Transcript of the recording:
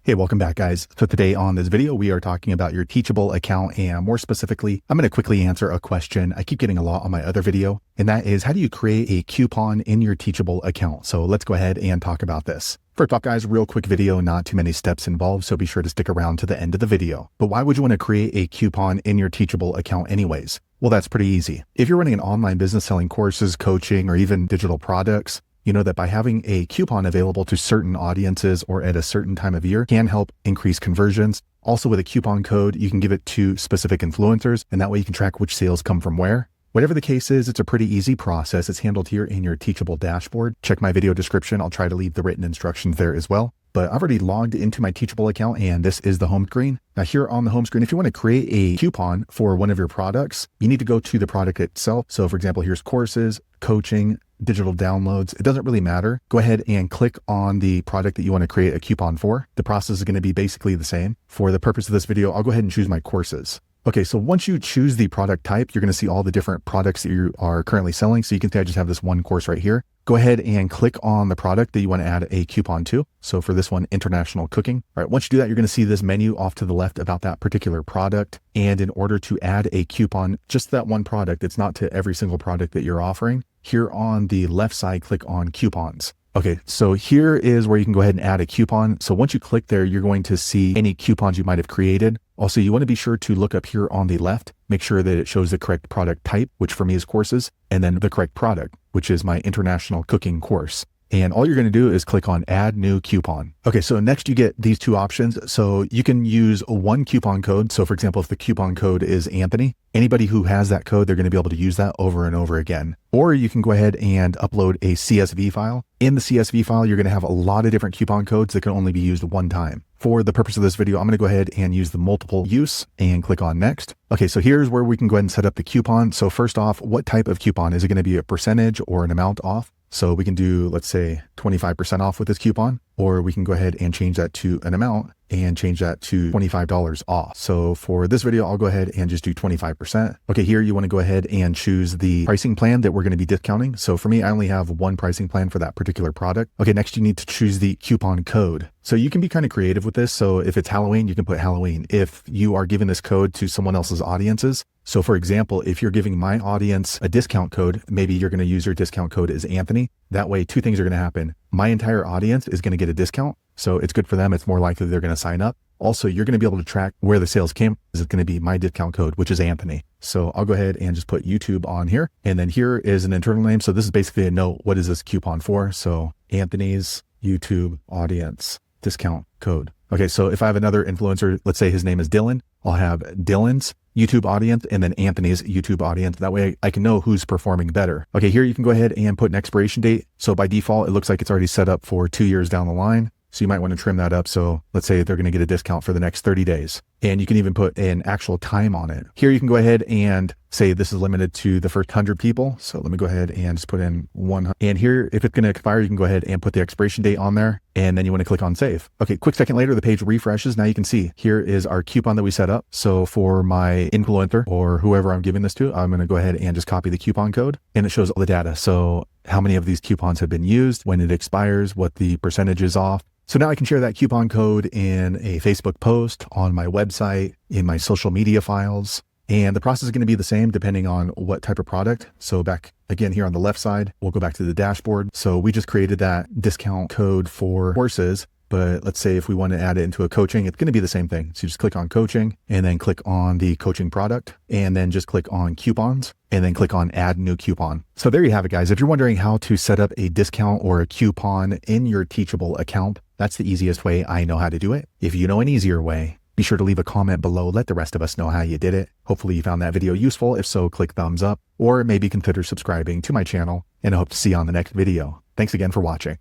Hey, welcome back, guys. So today on this video, we are talking about your Teachable account, and more specifically, I'm going to quickly answer a question I keep getting a lot on my other video, and that is, how do you create a coupon in your Teachable account? So let's go ahead and talk about this. First off, guys, real quick video, not too many steps involved, so be sure to stick around to the end of the video. But why would you want to create a coupon in your Teachable account anyways? Well, that's pretty easy. If you're running an online business selling courses, coaching, or even digital products, you know that by having a coupon available to certain audiences or at a certain time of year can help increase conversions. Also, with a coupon code, you can give it to specific influencers, and that way you can track which sales come from where. Whatever the case is, it's a pretty easy process. It's handled here in your Teachable dashboard. Check my video description. I'll try to leave the written instructions there as well. But I've already logged into my Teachable account, and this is the home screen. Now here on the home screen, if you want to create a coupon for one of your products, you need to go to the product itself. So for example, here's courses, coaching, digital downloads. It doesn't really matter. Go ahead and click on the product that you want to create a coupon for. The process is going to be basically the same. For the purpose of this video, I'll go ahead and choose my courses. Okay, so once you choose the product type, you're going to see all the different products that you are currently selling. So you can see I just have this one course right here. Go ahead and click on the product that you want to add a coupon to. So for this one, international cooking. All right, once you do that, you're going to see this menu off to the left about that particular product. And in order to add a coupon, just that one product, it's not to every single product that you're offering. Here on the left side, click on coupons. Okay, so here is where you can go ahead and add a coupon. So once you click there, you're going to see any coupons you might have created. Also, you want to be sure to look up here on the left, make sure that it shows the correct product type, which for me is courses, and then the correct product, which is my international cooking course. And all you're going to do is click on add new coupon. Okay, so next you get these two options. So you can use one coupon code. So for example, if the coupon code is Anthony, anybody who has that code, they're going to be able to use that over and over again. Or you can go ahead and upload a CSV file. In the CSV file, you're going to have a lot of different coupon codes that can only be used one time. For the purpose of this video, I'm going to go ahead and use the multiple use and click on next. Okay, so here's where we can go ahead and set up the coupon. So first off, what type of coupon? Is it going to be a percentage or an amount off? So we can do, let's say, 25% off with this coupon, or we can go ahead and change that to an amount and change that to $25 off. So for this video, I'll go ahead and just do 25%. Okay, here you want to go ahead and choose the pricing plan that we're going to be discounting. So for me, I only have one pricing plan for that particular product. Okay, next you need to choose the coupon code. So you can be kind of creative with this. So if it's Halloween, you can put Halloween. If you are giving this code to someone else's audiences, so for example, if you're giving my audience a discount code, maybe you're going to use your discount code as Anthony. That way, two things are going to happen. My entire audience is going to get a discount. So it's good for them. It's more likely they're going to sign up. Also, you're going to be able to track where the sales came. It's going to be my discount code, which is Anthony. So I'll go ahead and just put YouTube on here. And then here is an internal name. So this is basically a note. What is this coupon for? So Anthony's YouTube audience discount code. Okay, so if I have another influencer, let's say his name is Dylan, I'll have Dylan's YouTube audience and then Anthony's YouTube audience. That way I can know who's performing better. Okay, here you can go ahead and put an expiration date. So by default, it looks like it's already set up for 2 years down the line. So you might want to trim that up. So let's say they're going to get a discount for the next 30 days. And you can even put an actual time on it. Here you can go ahead and say this is limited to the first 100 people. So let me go ahead and just put in 100. And here, if it's going to expire, you can go ahead and put the expiration date on there. And then you want to click on save. Okay, quick second later, the page refreshes. Now you can see here is our coupon that we set up. So for my influencer or whoever I'm giving this to, I'm going to go ahead and just copy the coupon code. And it shows all the data. So how many of these coupons have been used, when it expires, what the percentage is off. So now I can share that coupon code in a Facebook post, on my website, in my social media files. And the process is going to be the same depending on what type of product. So back again here on the left side, we'll go back to the dashboard. So we just created that discount code for courses. But let's say if we want to add it into a coaching, it's going to be the same thing. So you just click on coaching and then click on the coaching product and then just click on coupons and then click on add new coupon. So there you have it, guys. If you're wondering how to set up a discount or a coupon in your Teachable account, that's the easiest way I know how to do it. If you know an easier way, be sure to leave a comment below. Let the rest of us know how you did it. Hopefully you found that video useful. If so, click thumbs up or maybe consider subscribing to my channel, and I hope to see you on the next video. Thanks again for watching.